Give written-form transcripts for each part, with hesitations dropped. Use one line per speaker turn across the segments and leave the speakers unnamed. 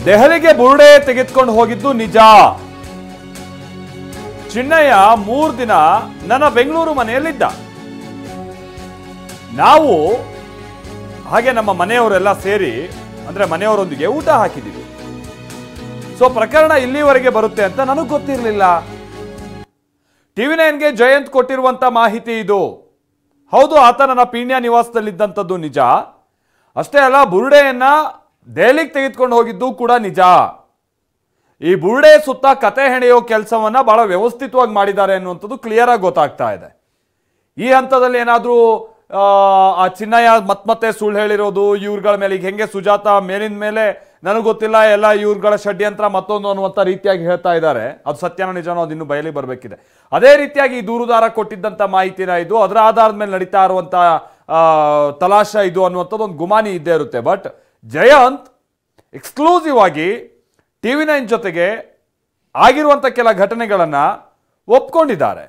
ದೆಹಲಿಗೆ ಬುರುಡೆ ತೆಗೆದುಕೊಂಡು ಹೋಗಿದ್ದು ನಿಜ. ಚಿನ್ನಯ್ಯ 3 ದಿನ ನನ್ನ ಬೆಂಗಳೂರು ಮನೆಯಲ್ಲಿದ್ದ. ನಾವು ಹಾಗೆ ನಮ್ಮ ಮನೆಯವರೆಲ್ಲ ಸೇರಿ ಅಂದ್ರೆ ಮನೆಯವರೊಂದಿಗೆ ಊಟ ಹಾಕಿದ್ದೀವಿ. ಸೊ ಪ್ರಕರಣ ಇಲ್ಲಿವರೆಗೆ ಬರುತ್ತೆ ಅಂತ ನನಗೆ ಗೊತ್ತಿರಲಿಲ್ಲ. TV9ಗೆ ಜಯಂತ್ ಕೊಟ್ಟಿರುವಂತ ಮಾಹಿತಿ ಇದು. ಹೌದು, ಆತ ನನ್ನ ಪೀಣ್ಯ ನಿವಾಸದಲ್ಲಿದ್ದಂಥದ್ದು ನಿಜ. ಅಷ್ಟೇ ಅಲ್ಲ, ಬುರುಡೆಯನ್ನ ದೆಹಲಿಗೆ ತೆಗೆದುಕೊಂಡು ಹೋಗಿದ್ದು ಕೂಡ ನಿಜ. ಈ ಬುರುಡೆ ಸುತ್ತ ಕತೆ ಹೆಣೆಯೋ ಕೆಲಸವನ್ನ ಬಹಳ ವ್ಯವಸ್ಥಿತವಾಗಿ ಮಾಡಿದ್ದಾರೆ ಅನ್ನುವಂಥದ್ದು ಕ್ಲಿಯರ್ ಆಗಿ ಗೊತ್ತಾಗ್ತಾ ಇದೆ. ಈ ಹಂತದಲ್ಲಿ ಏನಾದ್ರೂ ಆ ಚಿನ್ನಯ್ಯ ಮತ್ತೆ ಸುಳ್ಳು ಹೇಳಿರೋದು, ಇವ್ರಗಳ ಮೇಲೆ ಈಗ ಹೆಂಗೆ ಸುಜಾತ ಮೇಲಿನ ಮೇಲೆ ನನಗೆ ಗೊತ್ತಿಲ್ಲ, ಎಲ್ಲ ಇವ್ರಗಳ ಷಡ್ಯಂತ್ರ ಮತ್ತೊಂದು ಅನ್ನುವಂಥ ರೀತಿಯಾಗಿ ಹೇಳ್ತಾ ಇದ್ದಾರೆ. ಅದು ಸತ್ಯನೋ ನಿಜನೋ ಅದು ಇನ್ನು ಬಯಲಿಗೆ ಬರಬೇಕಿದೆ. ಅದೇ ರೀತಿಯಾಗಿ ಈ ದೂರುದಾರ ಕೊಟ್ಟಿದ್ದಂಥ ಮಾಹಿತಿನ ಇದು, ಅದರ ಆಧಾರದ ಮೇಲೆ ನಡೀತಾ ಇರುವಂಥ ತಲಾಶ ಇದು ಅನ್ನುವಂಥದ್ದು ಒಂದು ಗುಮಾನಿ ಇದ್ದೇ ಇರುತ್ತೆ. ಬಟ್ ಜಯಂತ್ ಎಕ್ಸ್ಕ್ಲೂಸಿವ್ ಆಗಿ TV9 ಜೊತೆಗೆ ಆಗಿರುವಂಥ ಕೆಲ ಘಟನೆಗಳನ್ನು ಒಪ್ಕೊಂಡಿದ್ದಾರೆ.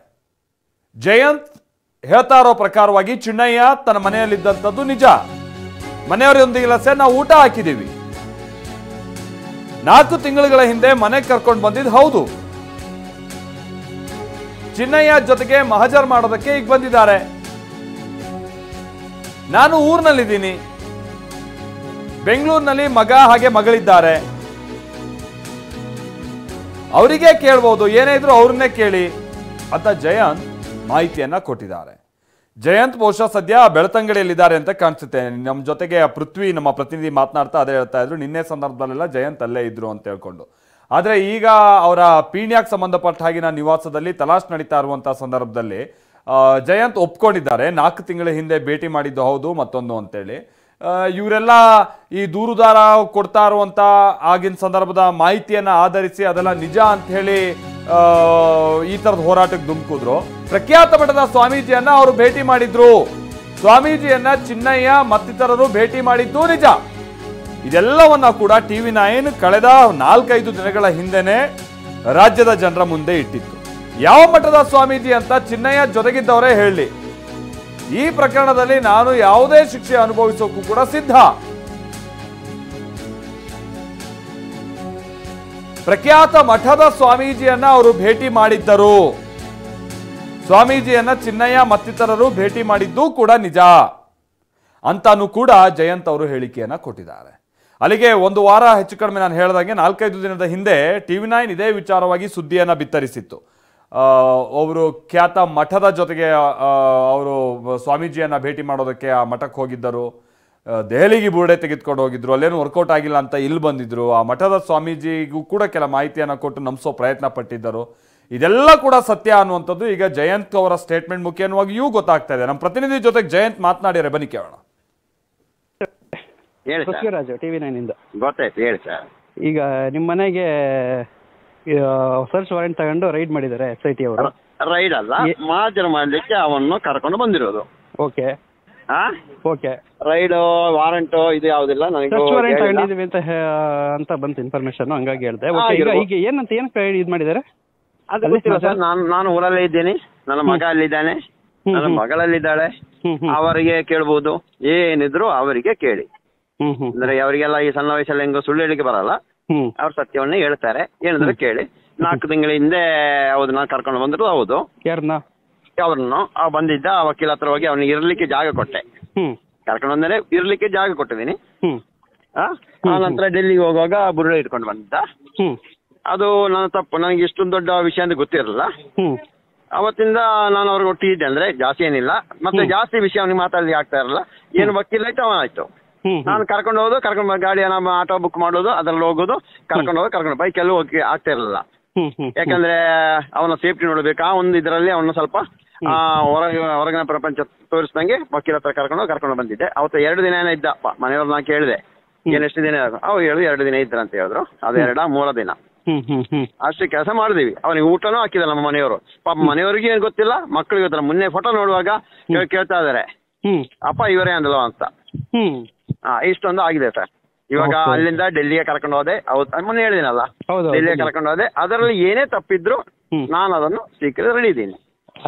ಜಯಂತ್ ಹೇಳ್ತಾ ಇರೋ ಪ್ರಕಾರವಾಗಿ ಚಿನ್ನಯ್ಯ ತನ್ನ ಮನೆಯಲ್ಲಿದ್ದಂಥದ್ದು ನಿಜ. ಮನೆಯವರೊಂದಿಗೆಲ್ಲ ಸೇರಿ ನಾವು ಊಟ ಹಾಕಿದ್ದೀವಿ. 4 ತಿಂಗಳ ಹಿಂದೆ ಮನೆಗೆ ಕರ್ಕೊಂಡು ಬಂದಿದ್ದು ಹೌದು. ಚಿನ್ನಯ್ಯ ಜೊತೆಗೆ ಮಹಜರ್ ಮಾಡೋದಕ್ಕೆ ಈಗ ಬಂದಿದ್ದಾರೆ. ನಾನು ಊರಿನಲ್ಲಿದ್ದೀನಿ, ಬೆಂಗಳೂರಿನಲ್ಲಿ ಮಗ ಹಾಗೆ ಮಗಳಿದ್ದಾರೆ. ಅವರಿಗೆ ಕೇಳ್ಬೋದು, ಏನೇ ಇದ್ರು ಅವ್ರನ್ನೇ ಕೇಳಿ ಅಂತ ಜಯಂತ್ ಮಾಹಿತಿಯನ್ನ ಕೊಟ್ಟಿದ್ದಾರೆ. ಜಯಂತ್ ಬಹುಶಃ ಸದ್ಯ ಬೆಳ್ತಂಗಡಿಯಲ್ಲಿದ್ದಾರೆ ಅಂತ ಕಾಣಿಸುತ್ತೆ. ನಮ್ಮ ಜೊತೆಗೆ ಪೃಥ್ವಿ ನಮ್ಮ ಪ್ರತಿನಿಧಿ ಮಾತನಾಡ್ತಾ ಅದೇ ಹೇಳ್ತಾ ಇದ್ರು, ನಿನ್ನೆ ಸಂದರ್ಭದಲ್ಲೆಲ್ಲ ಜಯಂತ್ ಅಲ್ಲೇ ಇದ್ರು ಅಂತ ಹೇಳ್ಕೊಂಡು. ಆದರೆ ಈಗ ಅವರ ಪೀಣ್ಯಕ್ಕೆ ಸಂಬಂಧಪಟ್ಟ ಹಾಗಿನ ನಿವಾಸದಲ್ಲಿ ತಲಾಶ್ ನಡೀತಾ ಇರುವಂತಹ ಸಂದರ್ಭದಲ್ಲಿ ಜಯಂತ್ ಒಪ್ಕೊಂಡಿದ್ದಾರೆ. 4 ತಿಂಗಳ ಹಿಂದೆ ಭೇಟಿ ಮಾಡಿದ್ದು ಹೌದು, ಮತ್ತೊಂದು ಅಂತೇಳಿ. ಇವರೆಲ್ಲ ಈ ದೂರುದಾರ ಕೊಡ್ತಾ ಇರುವಂತ ಆಗಿನ ಸಂದರ್ಭದ ಮಾಹಿತಿಯನ್ನ ಆಧರಿಸಿ ಅದೆಲ್ಲ ನಿಜ ಅಂತ ಹೇಳಿ ಈ ತರದ ಹೋರಾಟಕ್ಕೆ ಧುಮುಕಿದ್ರು. ಪ್ರಖ್ಯಾತ ಮಠದ ಸ್ವಾಮೀಜಿಯನ್ನ ಅವರು ಭೇಟಿ ಮಾಡಿದ್ರು. ಸ್ವಾಮೀಜಿಯನ್ನ ಚಿನ್ನಯ್ಯ ಮತ್ತಿತರರು ಭೇಟಿ ಮಾಡಿದ್ದು ನಿಜ. ಇದೆಲ್ಲವನ್ನ ಕೂಡ TV9 ಕಳೆದ 4-5 ದಿನಗಳ ಹಿಂದೆನೆ ರಾಜ್ಯದ ಜನರ ಮುಂದೆ ಇಟ್ಟಿತ್ತು. ಯಾವ ಮಠದ ಸ್ವಾಮೀಜಿ ಅಂತ ಚಿನ್ನಯ್ಯ ಜೊತೆಗಿದ್ದವರೇ ಹೇಳಿ, ಈ ಪ್ರಕರಣದಲ್ಲಿ ನಾನು ಯಾವುದೇ ಶಿಕ್ಷೆ ಅನುಭವಿಸೋಕ್ಕೂ ಕೂಡ ಸಿದ್ಧ. ಪ್ರಖ್ಯಾತ ಮಠದ ಸ್ವಾಮೀಜಿಯನ್ನ ಅವರು ಭೇಟಿ ಮಾಡಿದ್ದರು. ಸ್ವಾಮೀಜಿಯನ್ನ ಚಿನ್ನಯ್ಯ ಮತ್ತಿತರರು ಭೇಟಿ ಮಾಡಿದ್ದು ಕೂಡ ನಿಜ ಅಂತಾನು ಕೂಡ ಜಯಂತ್ ಅವರು ಹೇಳಿಕೆಯನ್ನ ಕೊಟ್ಟಿದ್ದಾರೆ. ಅಲ್ಲಿಗೆ 1 ವಾರ ಹೆಚ್ಚು ಕಡಿಮೆ ನಾನು ಹೇಳಿದಂಗೆ 4-5 ದಿನದ ಹಿಂದೆ TV9 ಇದೇ ವಿಚಾರವಾಗಿ ಸುದ್ದಿಯನ್ನ ಬಿತ್ತರಿಸಿತ್ತು. ಅವರು ಖ್ಯಾತ ಮಠದ ಜೊತೆಗೆ ಅವರು ಸ್ವಾಮೀಜಿಯನ್ನ ಭೇಟಿ ಮಾಡೋದಕ್ಕೆ ಆ ಮಠಕ್ಕೆ ಹೋಗಿದ್ದರು. ದೆಹಲಿಗೆ ಬುರುಡೆ ತೆಗೆದುಕೊಂಡು ಹೋಗಿದ್ರು. ಅಲ್ಲೇನು ವರ್ಕೌಟ್ ಆಗಿಲ್ಲ ಅಂತ ಇಲ್ಲಿ ಬಂದಿದ್ರು. ಆ ಮಠದ ಸ್ವಾಮೀಜಿಗೂ ಕೂಡ ಕೆಲ ಮಾಹಿತಿಯನ್ನು ಕೊಟ್ಟು ನಂಬಿಸೋ ಪ್ರಯತ್ನ ಪಟ್ಟಿದ್ದರು. ಇದೆಲ್ಲ ಕೂಡ ಸತ್ಯ ಅನ್ನುವಂಥದ್ದು ಈಗ ಜಯಂತ್ ಅವರ ಸ್ಟೇಟ್ಮೆಂಟ್ ಮುಖೇನವಾಗಿಯೂ ಗೊತ್ತಾಗ್ತಾ ಇದೆ. ನಮ್ಮ ಪ್ರತಿನಿಧಿ ಜೊತೆಗೆ ಜಯಂತ್ ಮಾತನಾಡಿದರೆ ಬನ್ನಿ ಕೇಳೋಣ.
ಪೃಥ್ವಿರಾಜ್ TV9 ಇಂದ.
ಗೊತ್ತಾಯ್ತು, ಹೇಳಿ ಸರ್.
ಈಗ ನಿಮ್ಮ ಮನೆಗೆ ಸರ್ಚ್ ವಾರೆಂಟ್ ತಗೊಂಡು ರೈಡ್ ಮಾಡಿದ್ದಾರೆ SIT ಅವರು.
ರೈಡ್ ಅಲ್ಲ, ಮಹಾಜರ್ ಮಾಡ್ಲಿಕ್ಕೆ ಅವನ್ನು ಕರ್ಕೊಂಡು ಬಂದಿರೋದು.
Okay okay.
ರೈಡ್ ವಾರಂಟ್ ಇದು ಯಾವುದಿಲ್ಲ ನನಗೆ.
ಸರ್ಚ್ ವಾರೆಂಟ್ ತಗೊಂಡಿದ್ದೀವಿ ಅಂತ ಬಂತು ಇನ್ಫಾರ್ಮೇಶನ್, ಹಂಗಾಗಿ ಹೇಳಿದೆ. ಈಗ ಏನಕ್ಕೆ ಇದು ಮಾಡಿದ್ದಾರೆ
ಅದು ಗೊತ್ತಿಲ್ಲ ಸರ್. ನಾನು ಊರಲ್ಲೇ ಇದ್ದೀನಿ, ನನ್ನ ಮಗ ಅಲ್ಲಿದ್ದಾನೆ, ನನ್ನ ಮಗಳಲ್ಲಿದ್ದಾಳೆ. ಅವರಿಗೆ ಕೇಳ್ಬೋದು, ಏನಿದ್ರು ಅವರಿಗೆ ಕೇಳಿ. ಅಂದ್ರೆ ಅವರಿಗೆಲ್ಲ ಈ ಸಣ್ಣ ವಯಸ್ಸಲ್ಲಿ ಹೆಂಗೋ ಸುಳ್ಳು ಹೇಳಿಕೆ ಬರಲ್ಲ, ಅವ್ರ ಸತ್ಯವನ್ನೇ ಹೇಳ್ತಾರೆ. ಏನಿದ್ರು ಕೇಳಿ. 4 ತಿಂಗಳ ಹಿಂದೆ ಹೌದು ನಾನು ಕರ್ಕೊಂಡು ಬಂದ್ರು. ಹೌದು, ಅವ್ರನ್ನು ಬಂದಿದ್ದ ವಕೀಲ ಹತ್ರ ಹೋಗಿ ಅವನಿಗೆ ಇರ್ಲಿಕ್ಕೆ ಜಾಗ ಕೊಟ್ಟೆ. ಕರ್ಕೊಂಡು ಬಂದರೆ ಇರ್ಲಿಕ್ಕೆ ಜಾಗ ಕೊಟ್ಟಿದ್ದೀನಿ. ಆ ನಂತರ ಡೆಲ್ಲಿಗೆ ಹೋಗುವಾಗ ಬುರುಡೆ ಇಟ್ಕೊಂಡು ಬಂದಿದ್ದ. ಅದು ನನ್ನ ತಪ್ಪು, ನನಗೆ ಇಷ್ಟೊಂದು ದೊಡ್ಡ ವಿಷಯ ಅಂತ ಗೊತ್ತಿರಲಿಲ್ಲ. ಅವತ್ತಿಂದ ನಾನು ಅವ್ರಿಗೆ ಒಟ್ಟಿದ್ದೆ, ಅಂದ್ರೆ ಜಾಸ್ತಿ ಏನಿಲ್ಲ, ಮತ್ತೆ ಜಾಸ್ತಿ ವಿಷಯ ಅವನಿಗೆ ಮಾತಾಡ್ಲಿಕ್ಕೆ ಆಗ್ತಾ ಇರಲ್ಲ. ಏನು ವಕೀಲ ಆಯ್ತು ಅವನಾಯ್ತು. ನಾನು ಕರ್ಕೊಂಡು ಹೋಗೋದು, ಕರ್ಕೊಂಡು ಗಾಡಿ ಆಟೋ ಬುಕ್ ಮಾಡೋದು, ಅದ್ರಲ್ಲಿ ಹೋಗೋದು, ಕರ್ಕೊಂಡು ಬೈಕಲ್ಲೂ ಹೋಗಿ ಆಗ್ತಾ ಇರಲಿಲ್ಲ. ಯಾಕಂದ್ರೆ ಅವನ ಸೇಫ್ಟಿ ನೋಡ್ಬೇಕು. ಆ ಒಂದು ಇದರಲ್ಲಿ ಅವನು ಸ್ವಲ್ಪ ಹೊರಗಿನ ಪ್ರಪಂಚ ತೋರಿಸ್ದಂಗೆ ವಕೀಲ ಹತ್ರ ಕರ್ಕೊಂಡು ಬಂದಿದ್ದೆ. ಅವತ್ತು 2 ದಿನ ಏನೋ ಇದ್ದ. ಮನೆಯವ್ರು ನಾನು ಕೇಳಿದೆ, ಎಷ್ಟು ದಿನ? ಅವ್ರು ಹೇಳಿದ್ರು 2 ದಿನ ಇದ್ರ ಅಂತ ಹೇಳಿದ್ರು. ಅದು 2-3 ದಿನ ಅಷ್ಟೇ ಕೆಲಸ ಮಾಡಿದೀವಿ. ಅವನಿಗೆ ಊಟನೂ ಹಾಕಿದ ನಮ್ಮ ಮನೆಯವರು. ಪಾಪ ಮನೆಯವರಿಗೆ ಏನು ಗೊತ್ತಿಲ್ಲ, ಮಕ್ಕಳಿಗೆ ಗೊತ್ತಿಲ್ಲ. ಮೊನ್ನೆ ಫೋಟೋ ನೋಡುವಾಗ ಕೇಳ್ತಾ ಇದಾರೆ, ಅಪ್ಪ ಇವರೇ ಅಂದಲ್ವ ಅಂತ. ಇಷ್ಟೊಂದು ಆಗಿದೆ ಸರ್. ಇವಾಗ ಅಲ್ಲಿಂದ ಡೆಲ್ಲಿಗೆ ಕರ್ಕೊಂಡು ಹೋದೆ. ಮೊನ್ನೆ ಹೇಳಿದಿನಲ್ಲ, ಡೆಲ್ಲಿಗೆ ಕರ್ಕೊಂಡು ಹೋದೆ. ಅದರಲ್ಲಿ ಏನೇ ತಪ್ಪಿದ್ರು ನಾನು ಅದನ್ನು ಸ್ವೀಕರಿಸಿ ರೆಡಿ ಇದ್ದೀನಿ.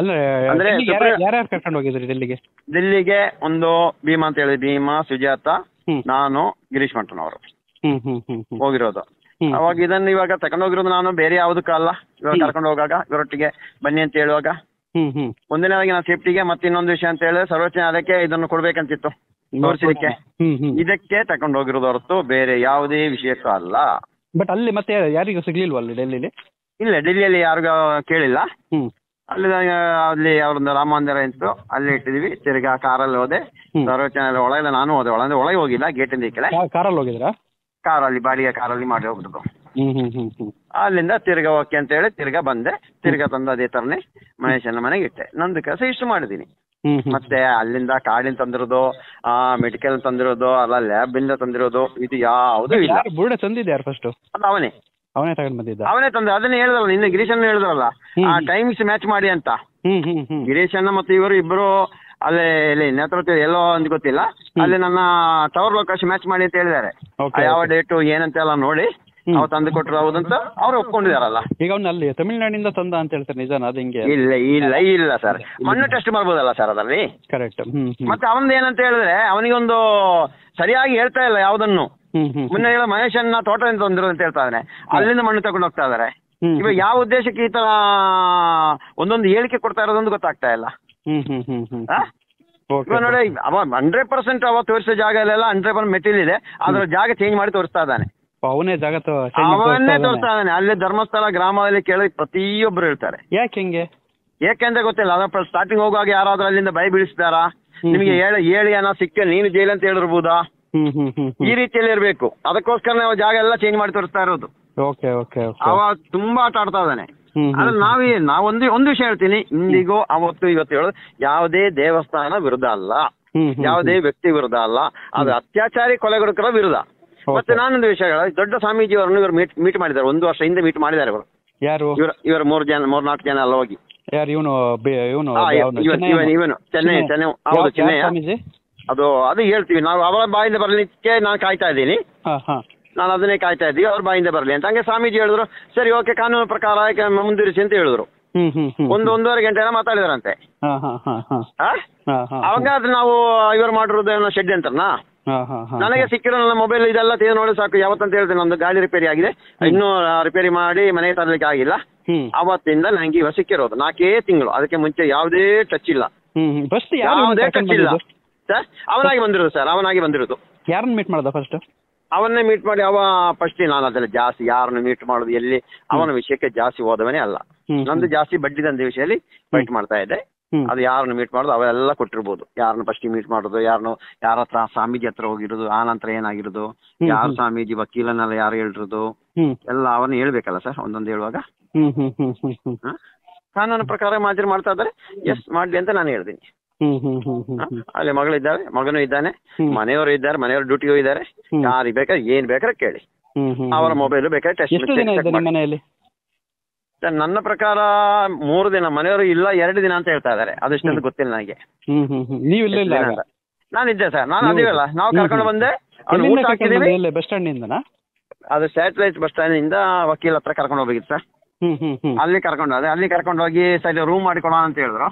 ಅಂದ್ರೆ ಕರ್ಕೊಂಡು ಹೋಗಿದ್ರಿ ಡೆಲ್ಲಿಗೆ?
ಒಂದು ಭೀಮಾ ಅಂತ ಹೇಳಿದ್ವಿ, ಭೀಮಾ, ಸುಜಾತ, ನಾನು, ಗಿರೀಶ್ ಮಠನವರು. ಹೋಗಿರೋದು. ಅವಾಗ ಇದನ್ನ ಇವಾಗ ತಗೊಂಡೋಗಿರೋದು ನಾನು ಬೇರೆ ಯಾವುದಕ್ಕಲ್ಲ, ಇವಾಗ ಕರ್ಕೊಂಡು ಹೋಗಾಗ ಇವರೊಟ್ಟಿಗೆ ಬನ್ನಿ ಅಂತ ಹೇಳುವಾಗ ಒಂದನೇದಾಗಿ ನಾನು ಸೇಫ್ಟಿಗೆ, ಮತ್ತೆ ಇನ್ನೊಂದು ವಿಷಯ ಅಂತ ಹೇಳಿದ್ರೆ ಸರ್ವೋಚ್ಚ ನ್ಯಾಯಾಲಯಕ್ಕೆ ಇದನ್ನು ಕೊಡ್ಬೇಕಂತಿತ್ತು ತೋರಿಸಲಿಕ್ಕೆ, ಇದಕ್ಕೆ ತಗೊಂಡು ಹೋಗಿರೋದು ಹೊರತು ಬೇರೆ ಯಾವುದೇ ವಿಷಯಕ್ಕೂ ಅಲ್ಲ.
ಬಟ್ ಅಲ್ಲಿ ಮತ್ತೆ ಯಾರಿಗೂ ಸಿಗ್ಲಿಲ್ವ ಅಲ್ಲಿ ಡೆಲ್ಲಿಲಿ?
ಇಲ್ಲ, ಡೆಲ್ಲಿಯಲ್ಲಿ ಯಾರಿಗೂ ಕೇಳಿಲ್ಲ. ಅಲ್ಲಿ ಅವ್ರದ್ದು ರಾಮ ಮಂದಿರ ಇತ್ತು, ಅಲ್ಲಿ ಇಟ್ಟಿದ್ವಿ. ತಿರ್ಗಾ ಕಾರಲ್ಲಿ ಹೋದೆ, ಸರ್ವೋಚ್ಚ ನ್ಯಾಯಾಲಯ ಒಳಗೆ ನಾನು ಹೋದೆ. ಒಳಗೆ ಹೋಗಿಲ್ಲ, ಗೇಟಿಂದ ಈ ಕಡೆ
ಕಾರಲ್ಲಿ ಹೋಗಿದ್ರಾ?
ಕಾರಲ್ಲಿ, ಬಾಡಿಗೆ ಕಾರಲ್ಲಿ ಮಾಡಿ ಹೋಗ್ಬಿಟ್ಟು ಅಲ್ಲಿಂದ ತಿರ್ಗಾ ಓಕೆ ಅಂತ ಹೇಳಿ ತಿರ್ಗಾ ಬಂದೆ. ತಿರ್ಗಾ ತಂದು ಅದೇ ತರನೇ ಮಹೇಶನ ಮನೆಗೆ ಇಟ್ಟೆ. ನಂದು ಕೆಲಸ ಇಷ್ಟು ಮಾಡಿದೀನಿ. ಮತ್ತೆ ಅಲ್ಲಿಂದ ಕಾಡಿನ ತಂದಿರೋದು, ಮೆಡಿಕಲ್ ತಂದಿರೋದು, ಅಲ್ಲ ಲ್ಯಾಬ್ ಇಂದ ತಂದಿರೋದು, ಇದು ಯಾವುದು ಇಲ್ಲ.
ಬುರುಡೆ ತಂದಿದ್ಯಾರು ಫಸ್ಟ್?
ಅದು ಅವನೇ
ತಗೊಂಡ್ ಬಂದಿದ್ದ,
ಅವನೇ ತಂದ. ಅದನ್ನ ಹೇಳಿದ್ರಲ್ಲ ನಿನ್ನೆ, ಗಿರೀಶನ್ನ ಹೇಳಿದ್ರಲ್ಲ ಆ ಟೈಮ್ಸ್ ಮ್ಯಾಚ್ ಮಾಡಿ ಅಂತ. ಗಿರೀಶನ್ನ ಮತ್ತೆ ಇವರು ಇಬ್ಬರು ಅಲ್ಲೇ ಇಲ್ಲಿ ನೇತೃತ್ವ ಎಲ್ಲೋ ಅಂತ ಗೊತ್ತಿಲ್ಲ, ಅಲ್ಲಿ ನನ್ನ ಟವರ್ ಲೊಕೇಶನ್ ಮ್ಯಾಚ್ ಮಾಡಿ ಅಂತ ಹೇಳಿದ್ದಾರೆ. ಯಾವ ಡೇಟು ಏನಂತ ಎಲ್ಲ ನೋಡಿ ಅವ್ರು ತಂದು ಕೊಟ್ಟರು ಹೌದಂತ ಅವ್ರು ಒಪ್ಕೊಂಡಿದಾರಲ್ಲ.
ಈಗ ಅವ್ನ ಅಲ್ಲಿ ತಮಿಳ್ನಾಡಿಂದ ತಂದ ಅಂತ ಹೇಳ್ತಾರೆ, ನಿಜಾನ ಅದು? ಹಿಂಗೆ
ಇಲ್ಲ ಸರ್, ಮಣ್ಣು ಟೆಸ್ಟ್ ಮಾಡ್ಬೋದಲ್ಲ ಸರ್ ಅದರಲ್ಲಿ.
ಕರೆಕ್ಟ್.
ಮತ್ತೆ ಅವನದು ಏನಂತ ಹೇಳಿದ್ರೆ ಅವನಿಗೊಂದು ಸರಿಯಾಗಿ ಹೇಳ್ತಾ ಇಲ್ಲ ಯಾವುದನ್ನು. ಮುನ್ನೆ ಹೇಳೋ ಮಹೇಶನ್ನ ತೋಟದಿಂದ ತಂದಿರೋ ಅಂತ ಹೇಳ್ತಾ ಇದ್ದಾನೆ, ಅಲ್ಲಿಂದ ಮಣ್ಣು ತಗೊಂಡು ಹೋಗ್ತಾ ಇದಾರೆ. ಇವಾಗ ಯಾವ ಉದ್ದೇಶಕ್ಕೆ ಈ ತರ ಒಂದೊಂದು ಹೇಳಿಕೆ ಕೊಡ್ತಾ ಇರೋದೊಂದು ಗೊತ್ತಾಗ್ತಾ ಇಲ್ಲ. ಇವಾಗ ನೋಡಿ, ಅವ 100% ಅವ ತೋರಿಸೋ ಜಾಗ ಎಲ್ಲ 100% ಮೆಟೀರಿಯಲ್ ಇದೆ, ಅದ್ರ ಜಾಗ ಚೇಂಜ್ ಮಾಡಿ ತೋರಿಸ್ತಾ ಇದ್ದಾನೆ.
ಅವನೇ ಜಾಗ
ಅವನ್ನೇ ತೋರಿಸ್ತಾ ಇದ್ದಾನೆ. ಅಲ್ಲಿ ಧರ್ಮಸ್ಥಳ ಗ್ರಾಮದಲ್ಲಿ ಕೇಳಿ ಪ್ರತಿಯೊಬ್ಬರು ಹೇಳ್ತಾರೆ.
ಯಾಕೆ ಹಿಂಗೆ?
ಯಾಕೆಂತ ಗೊತ್ತಿಲ್ಲ. ಅದ್ರ ಸ್ಟಾರ್ಟಿಂಗ್ ಹೋಗುವಾಗ ಯಾರಾದ್ರೂ ಅಲ್ಲಿಂದ ಭಯ ಬೀಳಿಸ್ತಾರಾ, ನಿಮಗೆ ಹೇಳಿ ಏನೋ ಸಿಕ್ಕ ನೀನು ಜೈಲ್ ಅಂತ ಹೇಳಿರ್ಬೋದಾ, ಈ ರೀತಿಯಲ್ಲಿ ಇರ್ಬೇಕು. ಅದಕ್ಕೋಸ್ಕರ ನಾವು ಜಾಗ ಎಲ್ಲ ಚೇಂಜ್ ಮಾಡಿ ತೋರಿಸ್ತಾ ಇರೋದು. ಅವ ತುಂಬಾ ಆಟ ಆಡ್ತಾ ಇದ್ದಾನೆ. ಆದ್ರೆ ನಾವ್ ಒಂದು ವಿಷಯ ಹೇಳ್ತೀನಿ, ಇಂದಿಗೂ ಅವತ್ತು ಇವತ್ತು ಹೇಳೋದು ಯಾವುದೇ ದೇವಸ್ಥಾನ ವಿರುದ್ಧ ಅಲ್ಲ, ಯಾವುದೇ ವ್ಯಕ್ತಿ ವಿರುದ್ಧ ಅಲ್ಲ, ಅದು ಅತ್ಯಾಚಾರಿ ಕೊಲೆಗಡುಕರ ವಿರುದ್ಧ. ಮತ್ತೆ ನಾನೊಂದು ವಿಷಯ ಹೇಳ, ದೊಡ್ಡ ಸ್ವಾಮೀಜಿಯವರನ್ನು ಇವರು ಮೀಟ್ ಮಾಡಿದ್ದಾರೆ, 1 ವರ್ಷ ಹಿಂದೆ ಮೀಟ್ ಮಾಡಿದ್ದಾರೆ ಇವರು.
ಯಾರು
ಇವರು 3-4 ಜನ ಎಲ್ಲ ಹೋಗಿ.
ಯಾರು? ಇವನು
ಚೆನ್ನೈ ಹೌದು, ಚೆನ್ನೈ. ಅದು ಹೇಳ್ತೀವಿ ನಾವು, ಅವರ ಬಾಯಿಂದ ಬರ್ಲಿಕ್ಕೆ ನಾನು ಕಾಯ್ತಾ ಇದ್ದೀನಿ. ನಾನು ಅದನ್ನೇ ಕಾಯ್ತಾ ಇದ್ದೀವಿ, ಅವ್ರ ಬಾಯಿಂದ ಬರಲಿ ಅಂತ. ಹಂಗೆ ಸ್ವಾಮೀಜಿ ಹೇಳಿದ್ರು, ಸರಿ ಓಕೆ ಕಾನೂನು ಪ್ರಕಾರ ಮುಂದುವರಿಸಿ ಅಂತ ಹೇಳಿದ್ರು. 1-1.5 ಗಂಟೆ ಮಾತಾಡಿದಾರಂತೆ. ಅವಾಗ ಅದು ನಾವು ಇವರು ಮಾಡಿರೋದು ಶೆಡ್ ಅಂತನಾ. ನನಗೆ ಸಿಕ್ಕಿರೋ ನನ್ನ ಮೊಬೈಲ್ ಇದೆಲ್ಲ ತೆಗೆದು ನೋಡಿ ಸಾಕು. ಯಾವತ್ತಂತ ಹೇಳ್ತೇನೆ, ನಮ್ದು ಗಾಡಿ ರಿಪೇರಿ ಆಗಿದೆ, ಇನ್ನೂ ರಿಪೇರಿ ಮಾಡಿ ಮನೆಗೆ ತರಲಿಕ್ಕೆ ಆಗಿಲ್ಲ. ಅವತ್ತಿಂದ ನಂಗೆ ಇವ ಸಿಕ್ಕಿರೋದು 4 ತಿಂಗಳು. ಅದಕ್ಕೆ ಮುಂಚೆ ಯಾವುದೇ ಟಚ್ ಇಲ್ಲ, ಯಾವುದೇ ಟಚ್ ಇಲ್ಲ ಸರ್. ಅವನಾಗಿ ಬಂದಿರೋದು.
ಯಾರನ್ನ ಮೀಟ್ ಮಾಡ್ದ ಫಸ್ಟ್?
ಅವನ್ನೇ ಮೀಟ್ ಮಾಡಿ ಅವ ಫಸ್ಟ್. ನಾನು ಅದೆಲ್ಲ ಜಾಸ್ತಿ ಯಾರನ್ನು ಮೀಟ್ ಮಾಡೋದು, ಎಲ್ಲಿ ಅವನ ವಿಷಯಕ್ಕೆ ಜಾಸ್ತಿ ಹೋದವನೇ ಅಲ್ಲ. ನಂದು ಜಾಸ್ತಿ ಬಡ್ಡಿ ದಂಧೆ ವಿಷಯದಲ್ಲಿ ಫೈಟ್ ಮಾಡ್ತಾ ಇದ್ದೆ. ಅದು ಯಾರನ್ನು ಮೀಟ್ ಮಾಡೋದು ಅವೆಲ್ಲ ಕೊಟ್ಟಿರ್ಬೋದು. ಯಾರನ್ನ ಫಸ್ಟ್ ಮೀಟ್ ಮಾಡೋದು, ಯಾರ ಹತ್ರ ಸ್ವಾಮೀಜಿ ಹತ್ರ ಹೋಗಿರೋದು, ಆ ನಂತರ ಏನಾಗಿರೋದು, ಯಾರು ಸ್ವಾಮೀಜಿ ವಕೀಲನೆಲ್ಲ ಯಾರು ಹೇಳಿರೋದು ಎಲ್ಲ ಅವನ್ನ ಹೇಳ್ಬೇಕಲ್ಲ ಸರ್ ಒಂದೊಂದು ಹೇಳುವಾಗ. ಕಾನೂನು ಪ್ರಕಾರ ಹಾಜರು ಮಾಡ್ತಾ ಇದ್ದಾರೆ, ಎಸ್ ಮಾಡ್ಲಿ ಅಂತ ನಾನು ಹೇಳ್ತೀನಿ. ಅಲ್ಲಿ ಮಗನೂ ಇದ್ದಾನೆ, ಮನೆಯವರು ಇದ್ದಾರೆ, ಮನೆಯವರು ಡ್ಯೂಟಿಗೆ ಹೋಗಿದ್ದಾರೆ. ಯಾರಿಗೆ ಬೇಕಾದ್ರೆ ಏನ್ ಬೇಕಾದ್ರೆ ಕೇಳಿ, ಅವರ ಮೊಬೈಲ್ ಬೇಕಾದ್ರೆ ಟೆಸ್ಟ್
ಮನೆಯಲ್ಲಿ.
ನನ್ನ ಪ್ರಕಾರ 3 ದಿನ, ಮನೆಯವರು ಇಲ್ಲ 2 ದಿನ ಅಂತ ಹೇಳ್ತಾ ಇದ್ದಾರೆ. ಅದಷ್ಟೊಂದು ಗೊತ್ತಿಲ್ಲ ನನಗೆ. ನಾನಿದ್ದೆ ಸರ್, ನಾನು ಅದಿವಲ್ಲ, ನಾವು ಕರ್ಕೊಂಡು ಬಂದೆ. ಊಟ ಹಾಕಿದೀವಿ
ಬಸ್ ಸ್ಟ್ಯಾಂಡ್ ಇಂದ,
ಅದು ಸ್ಯಾಟಲೈಟ್ ಬಸ್ ಸ್ಟ್ಯಾಂಡ್ ಇಂದ ವಕೀಲ ಹತ್ರ ಕರ್ಕೊಂಡು ಹೋಗ್ಬೇಕಿತ್ತು ಸರ್. ಅಲ್ಲಿ ಕರ್ಕೊಂಡು ಹೋಗಿ ಸರಿ ರೂಮ್ ಮಾಡಿಕೊಡೋಣ ಅಂತ ಹೇಳಿದ್ರು.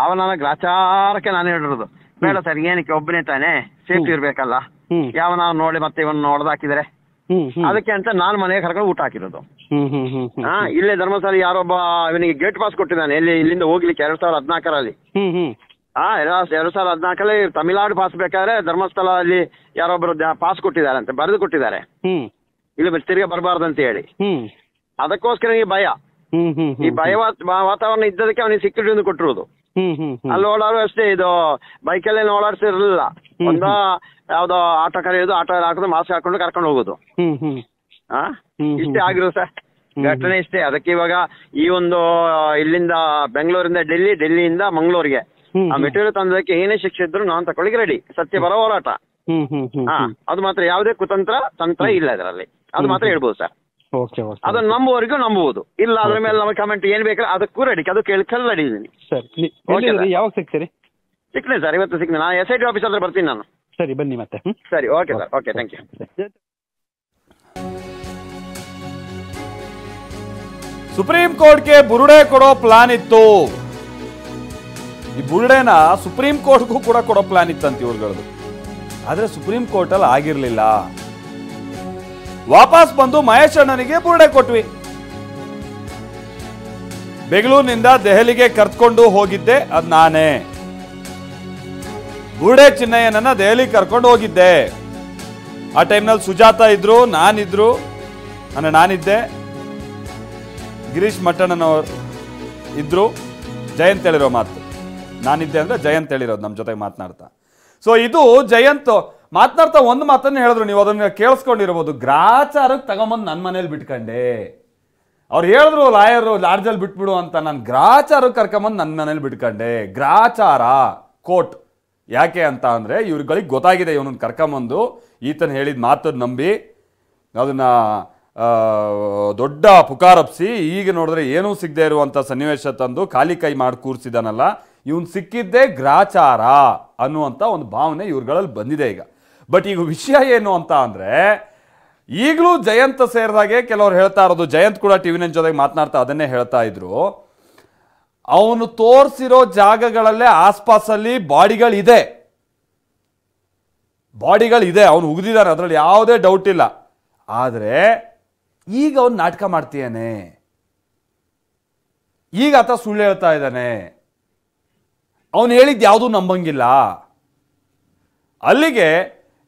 ಅವನ ಗ್ರಾಚಾರಕ್ಕೆ ನಾನು ಹೇಳಿರೋದು, ಬೇಡ ಸರ್, ಏನಕ್ಕೆ ಒಬ್ಬನೇ ತಾನೆ, ಸೇಫ್ಟಿ ಇರ್ಬೇಕಲ್ಲ, ಯಾವನ ನೋಡಿ ಮತ್ತೆ ಇವನ್ನ ಹೊಡೆದಾಕಿದ್ರೆ ಅದಕ್ಕೆ ಅಂತ ನಾನು ಮನೆಗೆ ಕರ್ಕೊಂಡು ಊಟ ಹಾಕಿರೋದು. ಇಲ್ಲೇ ಧರ್ಮಸ್ಥಳ ಯಾರೊಬ್ಬ ಇವನಿಗೆ ಗೇಟ್ ಪಾಸ್ ಕೊಟ್ಟಿದ್ದಾನೆ, ಇಲ್ಲಿಂದ ಹೋಗ್ಲಿಕ್ಕೆ 2014ರಲ್ಲಿ. 2014ರಲ್ಲಿ ತಮಿಳ್ನಾಡು ಪಾಸ್ ಬೇಕಾದ್ರೆ ಧರ್ಮಸ್ಥಳ ಅಲ್ಲಿ ಯಾರೊಬ್ರು ಪಾಸ್ ಕೊಟ್ಟಿದ್ದಾರೆ ಅಂತ ಬರೆದು ಕೊಟ್ಟಿದ್ದಾರೆ, ಇಲ್ಲಿ ತಿರ್ಗಿ ಬರಬಾರ್ದಂತ ಹೇಳಿ. ಅದಕ್ಕೋಸ್ಕರ ಈ ಭಯ, ಈ ಭಯ ವಾತಾವರಣ ಇದ್ದದಕ್ಕೆ ಅವನಿಗೆ ಸೆಕ್ಯೂರಿಟಿ ಒಂದು ಕೊಟ್ಟಿರೋದು. ಅಲ್ಲಿ ಓಡಾಡು ಅಷ್ಟೇ, ಇದು ಬೈಕಲ್ಲೇನು ಓಡಾಡ್ಸಿರ್ಲಿಲ್ಲ. ಯಾವ್ದೋ ಆಟೋ ಕರೆಯೋದು, ಆಟೋ ಹಾಕೋದು, ಮಾಸ್ಕ್ ಹಾಕೊಂಡು ಕರ್ಕೊಂಡು ಹೋಗೋದು. ಇಷ್ಟೇ ಆಗಿರೋದು ಸರ್, ಘಟನೆ ಇಷ್ಟೇ. ಅದಕ್ಕೆ ಇವಾಗ ಈ ಒಂದು ಇಲ್ಲಿಂದ ಬೆಂಗಳೂರಿಂದ ಡೆಲ್ಲಿಯಿಂದ ಮಂಗಳೂರಿಗೆ ಆ ಮೆಟೀರಿಯಲ್ ತಂದಕ್ಕೆ ಏನೇ ಶಿಕ್ಷೆ ಇದ್ರು ನಾನು ತಕೊಳ್ಳಿಕ್ಕೆ ರೆಡಿ. ಸತ್ಯ ಬರೋ ಹೋರಾಟ. ಅದು ಮಾತ್ರ ಯಾವುದೇ ತಂತ್ರ ಇಲ್ಲ ಇದರಲ್ಲಿ, ಅದು ಮಾತ್ರ ಹೇಳ್ಬೋದು ಸರ್. ಅದನ್ನ ನಂಬುವವರೆಗೂ ನಂಬುವುದು, ಇಲ್ಲ ಅದ್ರ ಮೇಲೆ ನಮಗೆ ಕಮೆಂಟ್ ಏನ್ ಬೇಕಾದ್ರೆ ಅದಕ್ಕೂ ರೆಡಿ, ಅದು ಕೇಳ್ಕೊಂಡು ರೆಡಿ ಇದ್ದೀನಿ.
ಯಾವಾಗ ಸಿಗ್ತೀರಿ?
ಸಿಕ್ತೀನಿ ಸರ್, ಇವತ್ತು ಸಿಗ್ತೀನಿ. ನಾನು SIT ಆಫೀಸ್ ಹತ್ರ ಬರ್ತೀನಿ ನಾನು.
ಸರಿ, ಬನ್ನಿ ಮತ್ತೆ.
ಸರಿ, okay sir, okay, thank you.
Supreme ಕೋರ್ಟ್ಗೆ ಬುರುಡೆ ಕೊಡೋ ಪ್ಲಾನ್ ಇತ್ತು. ಈ ಬುರುಡೆನ ಸುಪ್ರೀಂ ಕೋರ್ಟ್ಗೂ ಕೂಡ ಕೊಡೋ ಪ್ಲಾನ್ ಇತ್ತಂತ ಇವ್ರುಗಳದು. ಆದ್ರೆ ಸುಪ್ರೀಂ ಕೋರ್ಟ್ ಅಲ್ಲಿ ಆಗಿರ್ಲಿಲ್ಲ. ವಾಪಸ್ ಬಂದು ಮಹೇಶ್ ಅಣ್ಣನಿಗೆ ಬುರುಡೆ ಕೊಟ್ವಿ. ಬೆಂಗಳೂರಿನಿಂದ ದೆಹಲಿಗೆ ಕರ್ಕೊಂಡು ಹೋಗಿದ್ದೆ ಅದ್ ನಾನೇ. ಬುರುಡೆ ಚಿನ್ನಯ್ಯನನ್ನ ದೆಹಲಿ ಕರ್ಕೊಂಡು ಹೋಗಿದ್ದೆ. ಆ ಟೈಮ್ನಲ್ಲಿ ಸುಜಾತ ಇದ್ರು, ನಾನಿದ್ದೆ, ಗಿರೀಶ್ ಮಟ್ಟಣ್ಣನವರು ಇದ್ರು. ಜಯಂತ್ ಹೇಳಿರೋ ಮಾತು, ನಾನಿದ್ದೆ ಅಂದ್ರೆ ಜಯಂತ್ ಹೇಳಿರೋದು ನಮ್ಮ ಜೊತೆಗೆ ಮಾತನಾಡ್ತಾ. ಸೊ ಇದು ಜಯಂತ್ ಮಾತನಾಡ್ತಾ ಒಂದು ಮಾತನ್ನ ಹೇಳಿದ್ರು, ನೀವು ಅದನ್ನ ಕೇಳಿಸ್ಕೊಂಡಿರ್ಬೋದು. ಗ್ರಾಚಾರಕ್ಕೆ ತಗೊಂಬಂದು ನನ್ನ ಮನೇಲಿ ಬಿಟ್ಕೊಂಡೆ. ಅವ್ರು ಹೇಳಿದ್ರು ಲಾಯರು ಲಾಡ್ಜಲ್ಲಿ ಬಿಟ್ಬಿಡು ಅಂತ, ನಾನು ಗ್ರಾಚಾರಕ್ಕೆ ಕರ್ಕೊಂಬಂದು ನನ್ನ ಮನೇಲಿ ಬಿಟ್ಕೊಂಡೆ. ಗ್ರಾಚಾರ ಕೋರ್ಟ್ ಯಾಕೆ ಅಂತ ಅಂದ್ರೆ ಇವ್ರುಗಳಿಗೆ ಗೊತ್ತಾಗಿದೆ ಇವನನ್ನ ಕರ್ಕೊಂಬಂದು ಈತನ ಹೇಳಿದ ಮಾತನ್ನ ನಂಬಿ ಅದನ್ನ ದೊಡ್ಡ ಪುಕಾರಪ್ಸಿ ಈಗ ನೋಡಿದ್ರೆ ಏನೂ ಸಿಗದೆ ಇರುವಂತ ಸನ್ನಿವೇಶ ತಂದು ಖಾಲಿ ಕೈ ಮಾಡಿ ಕೂರಿಸಿದಾನಲ್ಲ, ಇವನ್ ಸಿಕ್ಕಿದ್ದೇ ಗ್ರಾಚಾರ ಅನ್ನುವಂಥ ಒಂದು ಭಾವನೆ ಇವ್ರುಗಳಲ್ಲಿ ಬಂದಿದೆ ಈಗ. ಬಟ್ ಈಗ ವಿಷಯ ಏನು ಅಂತ ಅಂದ್ರೆ ಈಗಲೂ ಜಯಂತ್ ಸೇರಿದಾಗೆ ಕೆಲವ್ರು ಹೇಳ್ತಾ ಇರೋದು, ಜಯಂತ್ ಕೂಡ ಟಿವಿ9 ಜೊತೆಗೆ ಮಾತನಾಡ್ತಾ ಅದನ್ನೇ ಹೇಳ್ತಾ ಇದ್ರು, ಅವನು ತೋರಿಸಿರೋ ಜಾಗಗಳಲ್ಲೇ ಆಸ್ಪಾಸಲ್ಲಿ ಬಾಡಿಗಳಿದೆ, ಅವನು ಉಗಿದಿದ್ದಾನೆ, ಅದರಲ್ಲಿ ಯಾವುದೇ ಡೌಟ್ ಇಲ್ಲ. ಆದರೆ ಈಗ ಅವನು ನಾಟಕ ಮಾಡ್ತೀಯಾನೆ, ಈಗ ಆತ ಸುಳ್ಳು ಹೇಳ್ತಾ ಇದ್ದಾನೆ, ಅವನು ಹೇಳಿದ್ದು ಯಾವುದೂ ನಂಬಂಗಿಲ್ಲ. ಅಲ್ಲಿಗೆ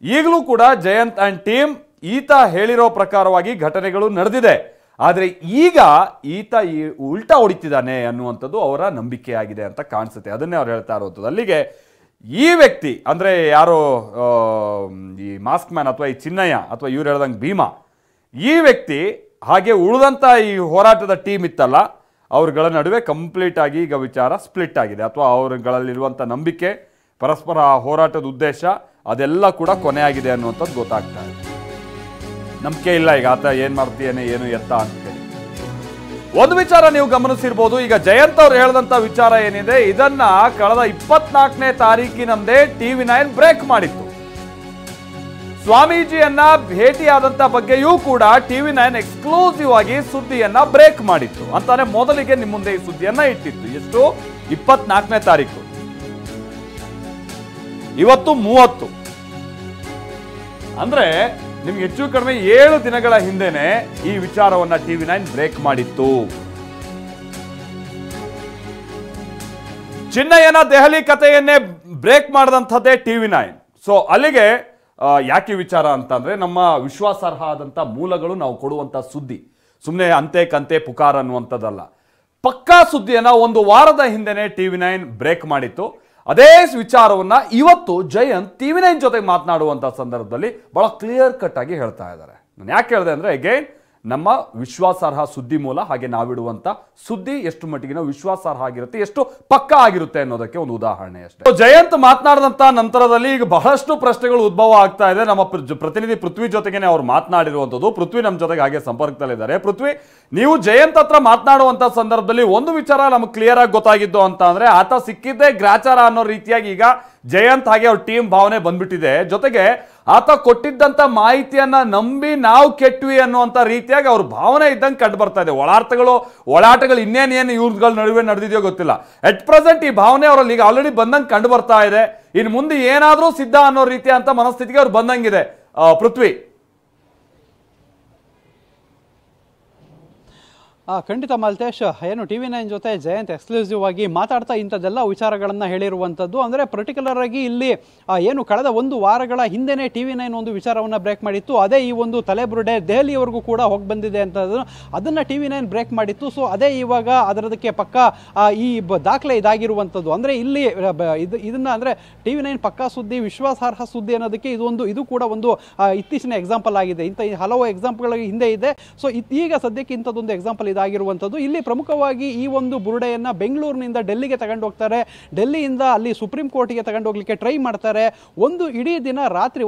ಈಗಲೂ ಕೂಡ ಜಯಂತ್ ಅಂಡ್ ಟೀಮ್ ಈತ ಹೇಳಿರೋ ಪ್ರಕಾರವಾಗಿ ಘಟನೆಗಳು ನಡೆದಿದೆ. ಆದರೆ ಈಗ ಈತ ಉಲ್ಟಾ ಹೊಡಿತಿದ್ದಾನೆ ಅನ್ನುವಂಥದ್ದು ಅವರ ನಂಬಿಕೆಯಾಗಿದೆ ಅಂತ ಕಾಣಿಸುತ್ತೆ. ಅದನ್ನೇ ಅವ್ರು ಹೇಳ್ತಾ ಇರೋದು. ಅಲ್ಲಿಗೆ ಈ ವ್ಯಕ್ತಿ ಅಂದ್ರೆ ಯಾರೋ ಈ ಮಾಸ್ಕ್ ಮ್ಯಾನ್ ಅಥವಾ ಈ ಚಿನ್ನಯ್ಯ ಅಥವಾ ಇವ್ರು ಹೇಳ್ದಂಗೆ ಭೀಮಾ, ಈ ವ್ಯಕ್ತಿ ಹಾಗೆ ಉಳಿದಂತ ಈ ಹೋರಾಟದ ಟೀಮ್ ಇತ್ತಲ್ಲ, ಅವ್ರಗಳ ನಡುವೆ ಕಂಪ್ಲೀಟ್ ಆಗಿ ಈಗ ವಿಚಾರ ಸ್ಪ್ಲಿಟ್ ಆಗಿದೆ. ಅಥವಾ ಅವ್ರಗಳಲ್ಲಿರುವಂಥ ನಂಬಿಕೆ, ಪರಸ್ಪರ ಹೋರಾಟದ ಉದ್ದೇಶ ಅದೆಲ್ಲ ಕೂಡ ಕೊನೆಯಾಗಿದೆ ಅನ್ನುವಂಥದ್ದು ಗೊತ್ತಾಗ್ತಾ ಇದೆ. ನಂಬಿಕೆ ಇಲ್ಲ ಈಗ ಆತ ಏನ್ ಮಾಡ್ತೀಯೇನೆ ಏನು ಎತ್ತ ಅಂತ ಹೇಳಿ. ಒಂದು ವಿಚಾರ ನೀವು ಗಮನಿಸಿರ್ಬೋದು, ಈಗ ಜಯಂತ್ ಅವ್ರು ಹೇಳಿದಂತ ವಿಚಾರ ಏನಿದೆ ಇದನ್ನ ಕಳೆದ 24ನೇ ತಾರೀಕಿನಂದೇ ಟಿವಿ9 ಬ್ರೇಕ್ ಮಾಡಿತ್ತು. ಸ್ವಾಮೀಜಿಯನ್ನ ಭೇಟಿಯಾದಂತ ಬಗ್ಗೆಯೂ ಕೂಡ ಟಿವಿ9 ಎಕ್ಸ್ಕ್ಲೂಸಿವ್ ಆಗಿ ಸುದ್ದಿಯನ್ನ ಬ್ರೇಕ್ ಮಾಡಿತ್ತು ಅಂತಾನೆ ಮೊದಲಿಗೆ ನಿಮ್ಮ ಮುಂದೆ ಈ ಸುದ್ದಿಯನ್ನ ಇಟ್ಟಿತ್ತು. ಎಷ್ಟು? 24ನೇ ತಾರೀಕು. ಇವತ್ತು 30. ಅಂದ್ರೆ ನಿಮ್ಗೆ ಹೆಚ್ಚು ಕಡಿಮೆ 7 ದಿನಗಳ ಹಿಂದೆನೆ ಈ ವಿಚಾರವನ್ನ ಟಿವಿ9 ಬ್ರೇಕ್ ಮಾಡಿತ್ತು. ಚಿನ್ನಯ್ಯನ ದೆಹಲಿ ಕಥೆಯನ್ನೇ ಬ್ರೇಕ್ ಮಾಡಿದಂಥದ್ದೇ ಟಿವಿ9. ಸೊ ಅಲ್ಲಿಗೆ ಯಾಕೆ ವಿಚಾರ ಅಂತಂದ್ರೆ ನಮ್ಮ ವಿಶ್ವಾಸಾರ್ಹ ಆದಂತ ಮೂಲಗಳು ನಾವು ಕೊಡುವಂತ ಸುದ್ದಿ, ಸುಮ್ಮನೆ ಅಂತೆ ಕಂತೆ ಪುಕಾರ ಅನ್ನುವಂಥದ್ದಲ್ಲ. ಪಕ್ಕಾ ಸುದ್ದಿಯನ್ನ ಒಂದು ವಾರದ ಹಿಂದೆನೆ ಟಿವಿ9 ಬ್ರೇಕ್ ಮಾಡಿತ್ತು. ಅದೇ ವಿಚಾರವನ್ನ ಇವತ್ತು ಜಯಂತ್ ಟಿವಿ9 ಜೊತೆಗೆ ಮಾತನಾಡುವಂತ ಸಂದರ್ಭದಲ್ಲಿ ಬಹಳ ಕ್ಲಿಯರ್ ಕಟ್ ಆಗಿ ಹೇಳ್ತಾ ಇದ್ದಾರೆ. ನಾನು ಯಾಕೆ ಹೇಳಿದೆ ಅಂದ್ರೆ ಅಗೈನ್ ನಮ್ಮ ವಿಶ್ವಾಸಾರ್ಹ ಸುದ್ದಿ ಮೂಲ, ಹಾಗೆ ನಾವಿಡುವಂತ ಸುದ್ದಿ ಎಷ್ಟು ಮಟ್ಟಿಗಿನ ವಿಶ್ವಾಸಾರ್ಹ ಆಗಿರುತ್ತೆ, ಎಷ್ಟು ಪಕ್ಕಾ ಆಗಿರುತ್ತೆ ಅನ್ನೋದಕ್ಕೆ ಒಂದು ಉದಾಹರಣೆ ಅಷ್ಟೇ. ಜಯಂತ್ ಮಾತನಾಡಿದಂತ ನಂತರದಲ್ಲಿ ಈಗ ಬಹಳಷ್ಟು ಪ್ರಶ್ನೆಗಳು ಉದ್ಭವ ಆಗ್ತಾ ಇದೆ. ನಮ್ಮ ಪ್ರತಿನಿಧಿ ಪೃಥ್ವಿ ಜೊತೆಗೇನೆ ಅವ್ರು ಮಾತನಾಡಿರುವಂಥದ್ದು. ಪೃಥ್ವಿ ನಮ್ಮ ಜೊತೆಗೆ ಹಾಗೆ ಸಂಪರ್ಕದಲ್ಲಿದ್ದಾರೆ. ಪೃಥ್ವಿ, ನೀವು ಜಯಂತ್ ಹತ್ರ ಮಾತನಾಡುವಂತ ಸಂದರ್ಭದಲ್ಲಿ ಒಂದು ವಿಚಾರ ನಮ್ಗೆ ಕ್ಲಿಯರ್ ಆಗಿ ಗೊತ್ತಾಗಿದ್ದು ಅಂತ ಅಂದ್ರೆ ಆತ ಸಿಕ್ಕಿದ್ದೇ ಗ್ರಾಚಾರ ಅನ್ನೋ ರೀತಿಯಾಗಿ ಈಗ ಜಯಂತ್ ಹಾಗೆ ಅವ್ರ ಟೀಮ್ ಭಾವನೆ ಬಂದ್ಬಿಟ್ಟಿದೆ. ಜೊತೆಗೆ ಆತ ಕೊಟ್ಟಿದ್ದಂತ ಮಾಹಿತಿಯನ್ನ ನಂಬಿ ನಾವು ಕೆಟ್ವಿ ಅನ್ನುವಂತ ರೀತಿಯಾಗಿ ಅವ್ರ ಭಾವನೆ ಇದ್ದಂಗೆ ಕಂಡು ಬರ್ತಾ ಇದೆ. ಒಳಾಟಗಳು ಇನ್ನೇನೇನು ಇವ್ರಗಳ ನಡುವೆ ನಡೆದಿದೆಯೋ ಗೊತ್ತಿಲ್ಲ. ಅಟ್ ಪ್ರೆಸೆಂಟ್ ಈ ಭಾವನೆ ಅವರಲ್ಲಿ ಈಗ ಆಲ್ರೆಡಿ ಬಂದಂಗೆ ಕಂಡು ಬರ್ತಾ ಇದೆ. ಇನ್ನು ಮುಂದೆ ಏನಾದ್ರೂ ಸಿದ್ಧ ಅನ್ನೋ ರೀತಿಯ ಅಂತ ಮನಸ್ಥಿತಿಗೆ ಅವ್ರು ಬಂದಂಗಿದೆ. ಪೃಥ್ವಿ,
ಖಂಡಿತ ಮಾಲ್ತೇಶ್, ಏನು ಟಿವಿ9 ಜೊತೆ ಜಯಂತ್ ಎಕ್ಸ್ಕ್ಲೂಸಿವ್ ಆಗಿ ಮಾತಾಡ್ತಾ ಇಂಥದ್ದೆಲ್ಲ ವಿಚಾರಗಳನ್ನು ಹೇಳಿರುವಂಥದ್ದು. ಅಂದರೆ ಪರ್ಟಿಕ್ಯುಲರ್ ಆಗಿ ಇಲ್ಲಿ ಏನು ಕಳೆದ ಒಂದು ವಾರಗಳ ಹಿಂದೆನೇ ಟಿವಿ9 ಒಂದು ವಿಚಾರವನ್ನು ಬ್ರೇಕ್ ಮಾಡಿತ್ತು. ಅದೇ ಈ ಒಂದು ತಲೆಬುರುಡೆ ದೆಹಲಿಯವರೆಗೂ ಕೂಡ ಹೋಗಿ ಬಂದಿದೆ ಅಂತ ಅದನ್ನು ಟಿವಿ9 ಬ್ರೇಕ್ ಮಾಡಿತ್ತು. ಸೊ ಅದೇ ಇವಾಗ ಅದರದಕ್ಕೆ ಪಕ್ಕ ಈ ದಾಖಲೆ ಇದಾಗಿರುವಂಥದ್ದು. ಅಂದರೆ ಇಲ್ಲಿ ಇದನ್ನ ಅಂದರೆ ಟಿವಿ9 ಪಕ್ಕಾ ಸುದ್ದಿ, ವಿಶ್ವಾಸಾರ್ಹ ಸುದ್ದಿ ಅನ್ನೋದಕ್ಕೆ ಇದು ಕೂಡ ಒಂದು ಇತ್ತೀಚಿನ ಎಕ್ಸಾಂಪಲ್ ಆಗಿದೆ. ಇಂಥ ಹಲವು ಎಕ್ಸಾಂಪಲ್ಗಳ ಹಿಂದೆ ಇದೆ. ಸೊ ಈಗ ಸದ್ಯಕ್ಕೆ ಇಂಥದ್ದೊಂದು ಎಕ್ಸಾಂಪಲ್ ಇದಾಗಿರುವಂಥದ್ದು. ಇಲ್ಲಿ ಪ್ರಮುಖವಾಗಿ ಈ ಒಂದು ಬುರುಡೆಯನ್ನ ಬೆಂಗಳೂರಿನಿಂದ ಡೆಲ್ಲಿಗೆ ತಗೊಂಡು ಹೋಗ್ತಾರೆ. ಡೆಲ್ಲಿಯಿಂದ ಅಲ್ಲಿ ಸುಪ್ರೀಂ ಕೋರ್ಟ್ಗೆ ತಗೊಂಡು ಹೋಗ್ಲಿಕ್ಕೆ ಟ್ರೈ ಮಾಡ್ತಾರೆ. ಒಂದು ದಿನ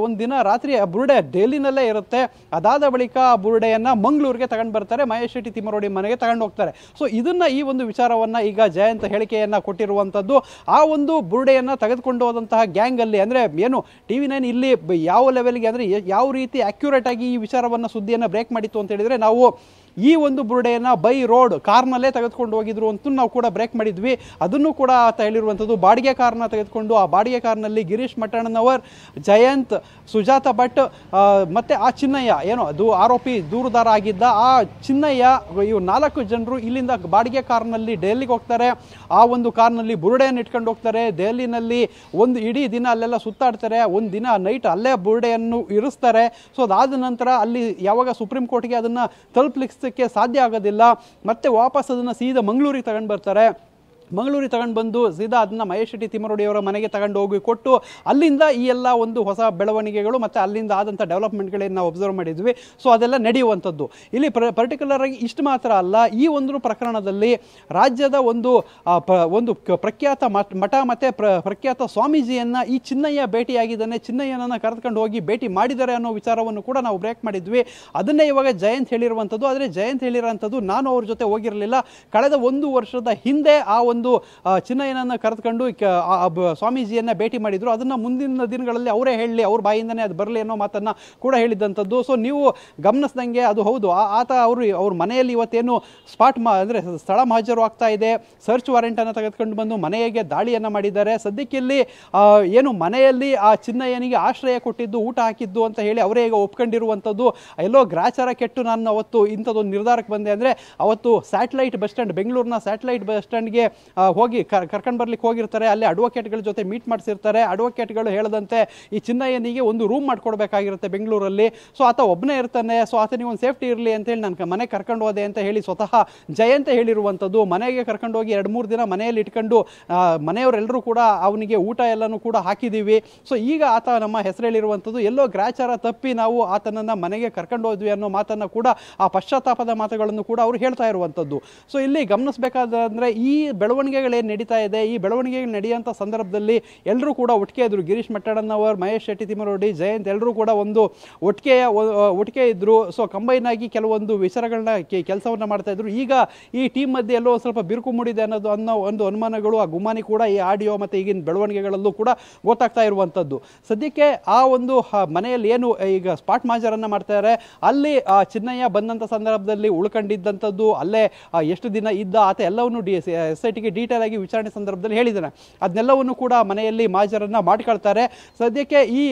ರಾತ್ರಿ ಆ ಬುರುಡೆ ಡೆಲ್ಲಿನಲ್ಲೇ ಇರುತ್ತೆ. ಅದಾದ ಬಳಿಕ ಆ ಬುರುಡೆಯನ್ನ ಮಂಗಳೂರಿಗೆ ತಗೊಂಡು ಬರ್ತಾರೆ, ಮಹೇಶ್ ಶೆಟ್ಟಿ ತಿಮ್ಮರೋಡಿ ಮನೆಗೆ ತಗೊಂಡು ಹೋಗ್ತಾರೆ. ಸೊ ಈ ಒಂದು ವಿಚಾರವನ್ನ ಈಗ ಜಯಂತ್ ಹೇಳಿಕೆಯನ್ನ ಕೊಟ್ಟಿರುವಂಥದ್ದು. ಆ ಒಂದು ಬುರುಡೆಯನ್ನ ತೆಗೆದುಕೊಂಡು ಹೋದಂತಹ ಗ್ಯಾಂಗ್ ಅಲ್ಲಿ ಅಂದ್ರೆ ಏನು ಟಿವಿ9 ಇಲ್ಲಿ ಯಾವ ಲೆವೆಲ್ಗೆ ಅಂದ್ರೆ ಯಾವ ರೀತಿ ಅಕ್ಯುರೇಟ್ ಆಗಿ ಈ ವಿಚಾರವನ್ನ ಸುದ್ದಿಯನ್ನ ಬ್ರೇಕ್ ಮಾಡಿತ್ತು ಅಂತ ಹೇಳಿದ್ರೆ, ನಾವು ಈ ಒಂದು ಬುರುಡೆಯನ್ನ ಬೈ ರೋಡ್ ಕಾರ್ನಲ್ಲೇ ತೆಗೆದುಕೊಂಡು ಹೋಗಿದ್ರು ಅಂತ ನಾವು ಕೂಡ ಬ್ರೇಕ್ ಮಾಡಿದ್ವಿ. ಅದನ್ನು ಕೂಡ ಆತ ಹೇಳಿರುವಂಥದ್ದು. ಬಾಡಿಗೆ ಕಾರ್ನ ತೆಗೆದುಕೊಂಡು ಆ ಬಾಡಿಗೆ ಕಾರ್ನಲ್ಲಿ ಗಿರೀಶ್ ಮಟ್ಟಣ್ಣನವರ್, ಜಯಂತ್, ಸುಜಾತ ಭಟ್ ಮತ್ತೆ ಆ ಚಿನ್ನಯ್ಯ ಏನು ಅದು ಆರೋಪಿ ದೂರುದಾರ ಆಗಿದ್ದ ಆ ಚಿನ್ನಯ್ಯ, ಇವು 4 ಜನರು ಇಲ್ಲಿಂದ ಬಾಡಿಗೆ ಕಾರ್ನಲ್ಲಿ ದೆಹಲಿಗೆ ಹೋಗ್ತಾರೆ. ಆ ಒಂದು ಕಾರ್ನಲ್ಲಿ ಬುರುಡೆಯನ್ನು ಇಟ್ಕೊಂಡು ಹೋಗ್ತಾರೆ. ದೆಹಲಿನಲ್ಲಿ ಒಂದು ಇಡೀ ದಿನ ಅಲ್ಲೆಲ್ಲ ಸುತ್ತಾಡ್ತಾರೆ. ಒಂದು ದಿನ ನೈಟ್ ಅಲ್ಲೇ ಬುರುಡೆಯನ್ನು ಇರಿಸ್ತಾರೆ. ಸೊ ಅದಾದ ನಂತರ ಅಲ್ಲಿ ಯಾವಾಗ ಸುಪ್ರೀಂ ಕೋರ್ಟ್ಗೆ ಅದನ್ನು ತಲುಪಲಿಕ್ಕೆ ಸಾಧ್ಯ ಆಗೋದಿಲ್ಲ, ಮತ್ತೆ ವಾಪಸ್ ಅದನ್ನು ಸೀದಾ ಮಂಗಳೂರಿಗೆ ತಗೊಂಡು ಬರ್ತಾರೆ. ಮಂಗಳೂರಿಗೆ ತಗೊಂಡು ಬಂದು ಸೀದಾ ಅದನ್ನು ಮಹೇಶ್ ಶೆಟ್ಟಿ ತಿಮ್ಮರೊಡಿಯವರ ಮನೆಗೆ ತಗೊಂಡು ಹೋಗಿ ಕೊಟ್ಟು ಅಲ್ಲಿಂದ ಈ ಎಲ್ಲ ಒಂದು ಹೊಸ ಬೆಳವಣಿಗೆಗಳು ಮತ್ತು ಅಲ್ಲಿಂದ ಆದಂಥ ಡೆವಲಪ್ಮೆಂಟ್ಗಳೇನು ನಾವು ಅಬ್ಸರ್ವ್ ಮಾಡಿದ್ವಿ. ಸೊ ಅದೆಲ್ಲ ನಡೆಯುವಂಥದ್ದು. ಇಲ್ಲಿ ಪರ್ಟಿಕ್ಯುಲರ್ ಆಗಿ ಇಷ್ಟು ಮಾತ್ರ ಅಲ್ಲ, ಈ ಒಂದು ಪ್ರಕರಣದಲ್ಲಿ ರಾಜ್ಯದ ಒಂದು ಪ್ರಖ್ಯಾತ ಮಠ ಮತ್ತು ಪ್ರಖ್ಯಾತ ಸ್ವಾಮೀಜಿಯನ್ನು ಈ ಚಿನ್ನಯ್ಯ ಭೇಟಿಯಾಗಿದ್ದಾನೆ, ಚಿನ್ನಯ್ಯನನ್ನು ಕರೆದುಕೊಂಡು ಹೋಗಿ ಭೇಟಿ ಮಾಡಿದ್ದಾರೆ ಅನ್ನೋ ವಿಚಾರವನ್ನು ಕೂಡ ನಾವು ಬ್ರೇಕ್ ಮಾಡಿದ್ವಿ. ಅದನ್ನೇ ಇವಾಗ ಜಯಂತ್ ಹೇಳಿರುವಂಥದ್ದು. ಆದರೆ ಜಯಂತ್ ಹೇಳಿರುವಂಥದ್ದು, ನಾನು ಅವ್ರ ಜೊತೆ ಹೋಗಿರಲಿಲ್ಲ, ಕಳೆದ 1 ವರ್ಷದ ಹಿಂದೆ ಆ ಒಂದು ಚಿನ್ನಯ್ಯನನ್ನು ಕರೆದುಕೊಂಡು ಸ್ವಾಮೀಜಿಯನ್ನ ಭೇಟಿ ಮಾಡಿದ್ರು. ಅದನ್ನ ಮುಂದಿನ ದಿನಗಳಲ್ಲಿ ಅವರೇ ಹೇಳಲಿ, ಅವ್ರ ಬಾಯಿಂದನೇ ಅದು ಬರಲಿ ಅನ್ನೋ ಮಾತನ್ನ ಕೂಡ ಹೇಳಿದಂಥದ್ದು. ಸೊ ನೀವು ಗಮನಿಸಿದಂಗೆ ಅದು ಹೌದು, ಆತ ಅವ್ರ ಮನೆಯಲ್ಲಿ ಇವತ್ತೇನು ಅಂದ್ರೆ ಸ್ಥಳ ಮಹಾಜರು ಆಗ್ತಾ ಇದೆ. ಸರ್ಚ್ ವಾರೆಂಟ್ ಅನ್ನು ತೆಗೆದುಕೊಂಡು ಬಂದು ಮನೆಗೆ ದಾಳಿಯನ್ನ ಮಾಡಿದ್ದಾರೆ. ಸದ್ಯಕ್ಕೆ ಇಲ್ಲಿ ಏನು ಮನೆಯಲ್ಲಿ ಆ ಚಿನ್ನಯ್ಯನಿಗೆ ಆಶ್ರಯ ಕೊಟ್ಟಿದ್ದು, ಊಟ ಹಾಕಿದ್ದು ಅಂತ ಹೇಳಿ ಅವರೇ ಈಗ ಒಪ್ಕೊಂಡಿರುವಂಥದ್ದು. ಎಲ್ಲೋ ಗ್ರಾಚಾರ ಕೆಟ್ಟು ನಾನು ಅವತ್ತು ಇಂಥದ್ದೊಂದು ನಿರ್ಧಾರಕ್ಕೆ ಬಂದೆ ಅಂದರೆ, ಅವತ್ತು ಸ್ಯಾಟಲೈಟ್ ಬಸ್ ಸ್ಟ್ಯಾಂಡ್, ಬೆಂಗಳೂರಿನ ಸ್ಯಾಟಲೈಟ್ ಬಸ್ ಸ್ಟ್ಯಾಂಡ್ಗೆ ಹೋಗಿ ಕರ್ಕೊಂಡು ಬರ್ಲಿಕ್ಕೆ ಹೋಗಿರ್ತಾರೆ. ಅಲ್ಲಿ ಅಡ್ವೊಕೇಟ್ಗಳ ಜೊತೆ ಮೀಟ್ ಮಾಡಿಸಿರ್ತಾರೆ. ಅಡ್ವೊಕೇಟ್ಗಳು ಹೇಳದಂತೆ ಈ ಚಿನ್ನಯ್ಯನಿಗೆ ಒಂದು ರೂಮ್ ಮಾಡ್ಕೊಡ್ಬೇಕಾಗಿರುತ್ತೆ ಬೆಂಗಳೂರಲ್ಲಿ. ಸೊ ಆತ ಒಬ್ಬನೇ ಇರ್ತಾನೆ, ಸೊ ಆತನಿಗೆ ಒಂದು ಸೇಫ್ಟಿ ಇರಲಿ ಅಂತೇಳಿ ನಾನು ಮನೆಗೆ ಕರ್ಕೊಂಡು ಹೋದೆ ಅಂತ ಹೇಳಿ ಸ್ವತಃ ಜಯಂತ ಹೇಳಿರುವಂಥದ್ದು. ಮನೆಗೆ ಕರ್ಕೊಂಡು ಹೋಗಿ 2-3 ದಿನ ಮನೆಯಲ್ಲಿ ಇಟ್ಕೊಂಡು ಮನೆಯವರೆಲ್ಲರೂ ಕೂಡ ಅವನಿಗೆ ಊಟ ಎಲ್ಲನೂ ಕೂಡ ಹಾಕಿದ್ದೀವಿ. ಸೊ ಈಗ ಆತ ನಮ್ಮ ಹೆಸರು ಹೇಳಿರುವಂಥದ್ದು. ಎಲ್ಲೋ ಗ್ರಾಚಾರ ತಪ್ಪಿ ನಾವು ಆತನನ್ನು ಮನೆಗೆ ಕರ್ಕೊಂಡು ಹೋದ್ವಿ ಅನ್ನೋ ಮಾತನ್ನು ಕೂಡ, ಆ ಪಶ್ಚಾತ್ತಾಪದ ಮಾತುಗಳನ್ನು ಕೂಡ ಅವರು ಹೇಳ್ತಾ ಇರುವಂಥದ್ದು. ಸೊ ಇಲ್ಲಿ ಗಮನಿಸಬೇಕಾದ್ರೆ ಈ ಬೆಳವಣಿಗೆಗಳೇನು ನಡೀತಾ ಇದೆ, ಈ ಬೆಳವಣಿಗೆಗಳು ನಡೆಯುವಂಥ ಸಂದರ್ಭದಲ್ಲಿ ಎಲ್ಲರೂ ಕೂಡ ಒಟ್ಟಿಗೆ ಇದ್ರು. ಗಿರೀಶ್ ಮಟ್ಟಣ್ಣನವರ್, ಮಹೇಶ್ ಶೆಟ್ಟಿ ತಿಮ್ಮರೊಡ್ಡಿ, ಜಯಂತ್ ಎಲ್ಲರೂ ಕೂಡ ಒಂದು ಒಟ್ಟಿಗೆ ಇದ್ರು. ಸೊ ಕಂಬೈನ್ ಆಗಿ ಕೆಲವೊಂದು ವಿಚಾರಗಳನ್ನ ಕೆಲಸವನ್ನ ಮಾಡ್ತಾ ಇದ್ರು. ಈಗ ಈ ಟೀಮ್ ಮಧ್ಯೆ ಎಲ್ಲೋ ಸ್ವಲ್ಪ ಬಿರುಕು ಮೂಡಿದೆ ಅನ್ನೋ ಒಂದು ಅನುಮಾನಗಳು, ಆ ಗುಮಾನಿ ಕೂಡ ಈ ಆಡಿಯೋ ಮತ್ತು ಈಗಿನ ಬೆಳವಣಿಗೆಗಳಲ್ಲೂ ಕೂಡ ಗೊತ್ತಾಗ್ತಾ ಇರುವಂಥದ್ದು. ಸದ್ಯಕ್ಕೆ ಆ ಒಂದು ಮನೆಯಲ್ಲಿ ಏನು ಈಗ ಸ್ಪಾಟ್ ಮಾಜರನ್ನ ಮಾಡ್ತಾರೆ, ಅಲ್ಲಿ ಚಿನ್ನಯ್ಯ ಬಂದಂಥ ಸಂದರ್ಭದಲ್ಲಿ ಉಳ್ಕೊಂಡಿದ್ದಂಥದ್ದು, ಅಲ್ಲೇ ಎಷ್ಟು ದಿನ ಇದ್ದ ಆತ ಎಲ್ಲವನ್ನು SIT ಡೀಟೇಲ್ ಆಗಿ ವಿಚಾರಣೆ ಸಂದರ್ಭದಲ್ಲಿ ಹೇಳಿದ್ದಾನೆ. ಅದನ್ನೆಲ್ಲವನ್ನು ಕೂಡ ಮನೆಯಲ್ಲಿ ಮಾಜರನ್ನ ಮಾಡ್ಕೊಳ್ತಾರೆ. ಸದ್ಯಕ್ಕೆ ಈ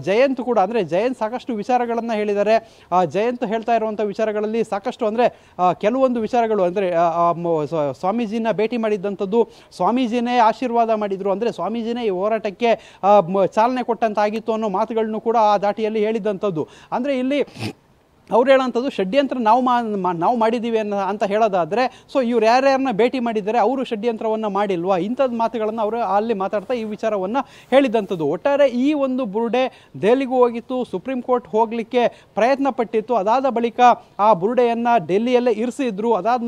ಜಯಂತ್ ಕೂಡ, ಅಂದ್ರೆ ಜಯಂತ್ ಸಾಕಷ್ಟು ವಿಚಾರಗಳನ್ನ ಹೇಳಿದ್ದಾರೆ. ಜಯಂತ್ ಹೇಳ್ತಾ ಇರುವಂತಹ ವಿಚಾರಗಳಲ್ಲಿ ಸಾಕಷ್ಟು ಅಂದ್ರೆ ಕೆಲವೊಂದು ವಿಚಾರಗಳು ಅಂದ್ರೆ ಸ್ವಾಮೀಜಿನ ಭೇಟಿ ಮಾಡಿದ್ದಂಥದ್ದು, ಸ್ವಾಮೀಜಿನೇ ಆಶೀರ್ವಾದ ಮಾಡಿದ್ರು, ಅಂದ್ರೆ ಸ್ವಾಮೀಜಿನೇ ಈ ಹೋರಾಟಕ್ಕೆ ಚಾಲನೆ ಕೊಟ್ಟಂತಾಗಿತ್ತು ಅನ್ನೋ ಮಾತುಗಳನ್ನು ಕೂಡ ಆ ದಾಟಿಯಲ್ಲಿ ಹೇಳಿದ್ದಂಥದ್ದು. ಅಂದ್ರೆ ಇಲ್ಲಿ ಅವ್ರು ಹೇಳೋಂಥದ್ದು ಷಡ್ಯಂತ್ರ ನಾವು ಮಾಡಿದ್ದೀವಿ ಅಂತ ಹೇಳೋದಾದರೆ, ಸೊ ಇವ್ರು ಯಾರ್ಯಾರನ್ನ ಭೇಟಿ ಮಾಡಿದ್ದಾರೆ ಅವರು ಷಡ್ಯಂತ್ರವನ್ನು ಮಾಡಿಲ್ವಾ, ಇಂಥದ್ದು ಮಾತುಗಳನ್ನು ಅವರು ಅಲ್ಲಿ ಮಾತಾಡ್ತಾ ಈ ವಿಚಾರವನ್ನು ಹೇಳಿದಂಥದ್ದು. ಒಟ್ಟಾರೆ ಈ ಒಂದು ಬುರುಡೆ ದೆಹಲಿಗೂ ಹೋಗಿತ್ತು, ಸುಪ್ರೀಂ ಕೋರ್ಟ್ ಹೋಗಲಿಕ್ಕೆ ಪ್ರಯತ್ನ ಪಟ್ಟಿತ್ತು. ಅದಾದ ಬಳಿಕ ಆ ಬುರುಡೆಯನ್ನು ಡೆಲ್ಲಿಯಲ್ಲೇ ಇರಿಸಿದ್ರು. ಅದಾದ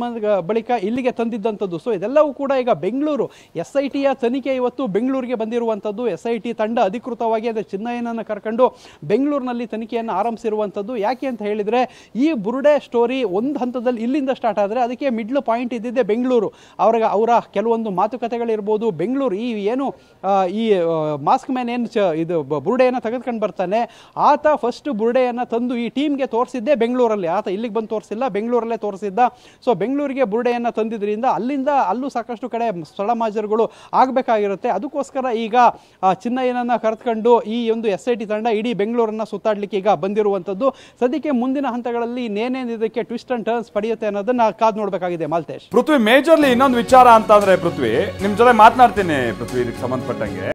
ಬಳಿಕ ಇಲ್ಲಿಗೆ ತಂದಿದ್ದಂಥದ್ದು. ಸೊ ಇದೆಲ್ಲವೂ ಕೂಡ ಈಗ ಬೆಂಗಳೂರು SITಯ ತನಿಖೆ ಇವತ್ತು ಬೆಂಗಳೂರಿಗೆ ಬಂದಿರುವಂಥದ್ದು. SIT ತಂಡ ಅಧಿಕೃತವಾಗಿ ಅದರ ಚಿನ್ನಯ್ಯನನ್ನು ಕರ್ಕೊಂಡು ಬೆಂಗಳೂರಿನಲ್ಲಿ ತನಿಖೆಯನ್ನು ಆರಂಭಿಸಿರುವಂಥದ್ದು. ಯಾಕೆ ಅಂತ ಹೇಳಿದರೆ, ಈ ಬುರುಡೆ ಸ್ಟೋರಿ ಒಂದು ಹಂತದಲ್ಲಿ ಇಲ್ಲಿಂದ ಸ್ಟಾರ್ಟ್ ಆದರೆ ಅದಕ್ಕೆ ಮಿಡ್ಲ್ ಪಾಯಿಂಟ್ ಇದ್ದಿದ್ದೆ ಬೆಂಗಳೂರು. ಅವರ ಕೆಲವೊಂದು ಮಾತುಕತೆಗಳಿರ್ಬೋದು, ಬೆಂಗಳೂರು ಈ ಏನು ಈ ಮಾಸ್ಕ್ ಮ್ಯಾನ್ ಏನು ಇದು ಬುರುಡೆಯನ್ನು ತೆಗೆದುಕೊಂಡು ಬರ್ತಾನೆ, ಆತ ಫಸ್ಟ್ ಬುರುಡೆಯನ್ನು ತಂದು ಈ ಟೀಮ್ಗೆ ತೋರಿಸಿದ್ದೆ ಬೆಂಗಳೂರಲ್ಲಿ. ಆತ ಇಲ್ಲಿಗೆ ಬಂದು ತೋರಿಸಿಲ್ಲ, ಬೆಂಗಳೂರಲ್ಲೇ ತೋರಿಸಿದ್ದ. ಸೊ ಬೆಂಗಳೂರಿಗೆ ಬುರುಡೆಯನ್ನು ತಂದಿದ್ರಿಂದ ಅಲ್ಲೂ ಸಾಕಷ್ಟು ಕಡೆ ಸ್ಥಳ ಮಾಜರುಗಳು ಆಗಬೇಕಾಗಿರುತ್ತೆ. ಅದಕ್ಕೋಸ್ಕರ ಈಗ ಚಿನ್ನಯ್ಯನನ್ನು ಕರೆದುಕೊಂಡು ಈ ಒಂದು SIT ತಂಡ ಇಡೀ ಬೆಂಗಳೂರನ್ನು ಸುತ್ತಾಡಲಿಕ್ಕೆ ಈಗ ಬಂದಿರುವಂಥದ್ದು. ಸದ್ಯಕ್ಕೆ ಮುಂದಿನ ಹಂತಗಳಲ್ಲಿ ಇನ್ನೇನೇನು ಇದಕ್ಕೆ ಟ್ವಿಸ್ಟ್ ಅಂಡ್ ಟರ್ನ್ಸ್ ಪಡೆಯುತ್ತೆ ಅನ್ನೋದನ್ನ ಕಾದು ನೋಡಬೇಕಾಗಿದೆ. ಮಾಲ್ತೇಶ್,
ಪೃಥ್ವಿ, ಮೇಜರ್ಲಿ ಇನ್ನೊಂದು ವಿಚಾರ ಅಂತ ಅಂದ್ರೆ, ಪೃಥ್ವಿ ನಿಮ್ ಜೊತೆ ಮಾತನಾಡ್ತೀನಿ ಪೃಥ್ವಿ, ಇದಕ್ಕೆ ಸಂಬಂಧಪಟ್ಟಂಗೆ